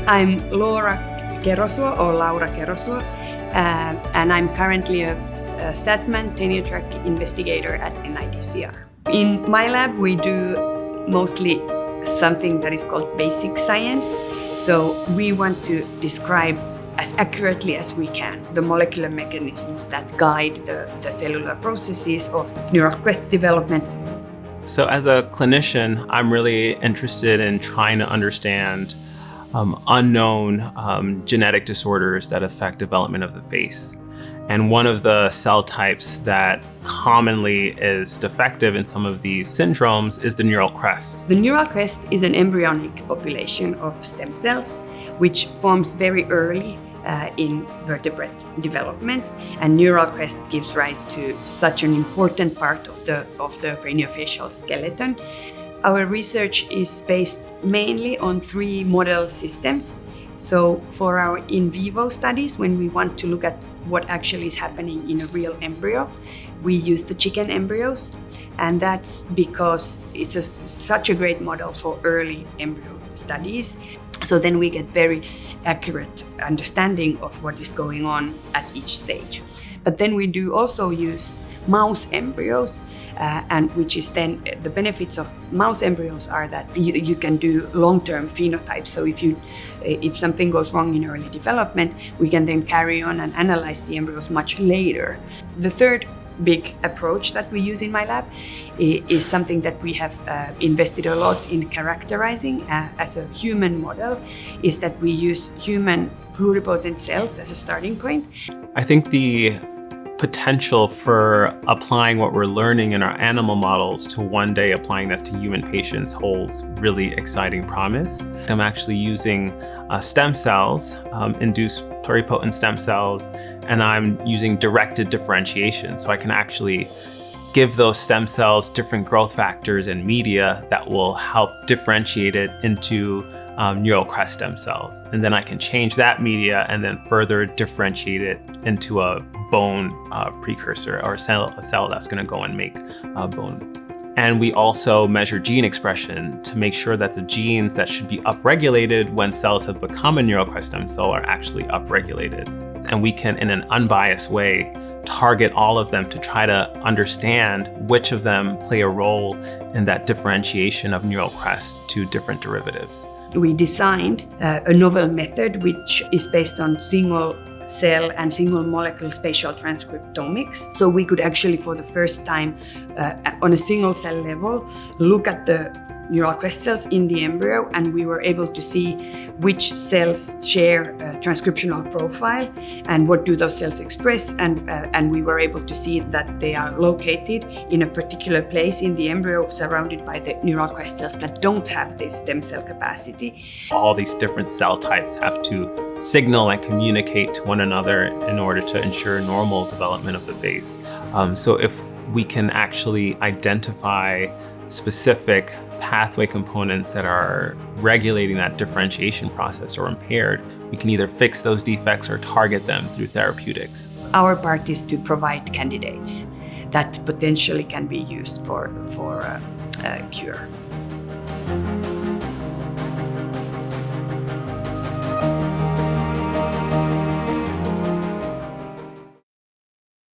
I'm Laura Kerosuo, and I'm currently a Statman tenure track investigator at NIDCR. In my lab, we do mostly something that is called basic science. So we want to describe as accurately as we can the molecular mechanisms that guide the cellular processes of neural quest development. So as a clinician, I'm really interested in trying to understand unknown genetic disorders that affect development of the face. And one of the cell types that commonly is defective in some of these syndromes is the neural crest. The neural crest is an embryonic population of stem cells which forms very early in vertebrate development, and neural crest gives rise to such an important part of the craniofacial skeleton. Our research is based mainly on 3 model systems. So for our in vivo studies, when we want to look at what actually is happening in a real embryo, we use the chicken embryos, and that's because it's such a great model for early embryo studies. So then we get very accurate understanding of what is going on at each stage. But then we do also use mouse embryos, and which is then the benefits of mouse embryos are that you can do long-term phenotypes. So if something goes wrong in early development, we can then carry on and analyze the embryos much later. The third big approach that we use in my lab is something that we have invested a lot in characterizing as a human model, is that we use human pluripotent cells as a starting point. I think the potential for applying what we're learning in our animal models to one day applying that to human patients holds really exciting promise. I'm actually using stem cells, induced pluripotent stem cells, and I'm using directed differentiation. So I can actually give those stem cells different growth factors and media that will help differentiate it into neural crest stem cells. And then I can change that media and then further differentiate it into a bone precursor, or a cell that's going to go and make bone. And we also measure gene expression to make sure that the genes that should be upregulated when cells have become a neural crest stem cell are actually upregulated. And we can, in an unbiased way, target all of them to try to understand which of them play a role in that differentiation of neural crest to different derivatives. We designed a novel method which is based on single cell and single molecule spatial transcriptomics. So we could actually, for the first time, on a single cell level, look at the neural crest cells in the embryo, and we were able to see which cells share a transcriptional profile and what do those cells express, and we were able to see that they are located in a particular place in the embryo surrounded by the neural crest cells that don't have this stem cell capacity. All these different cell types have to signal and communicate to one another in order to ensure normal development of the face. So if we can actually identify specific pathway components that are regulating that differentiation process or impaired, we can either fix those defects or target them through therapeutics. Our part is to provide candidates that potentially can be used for a cure.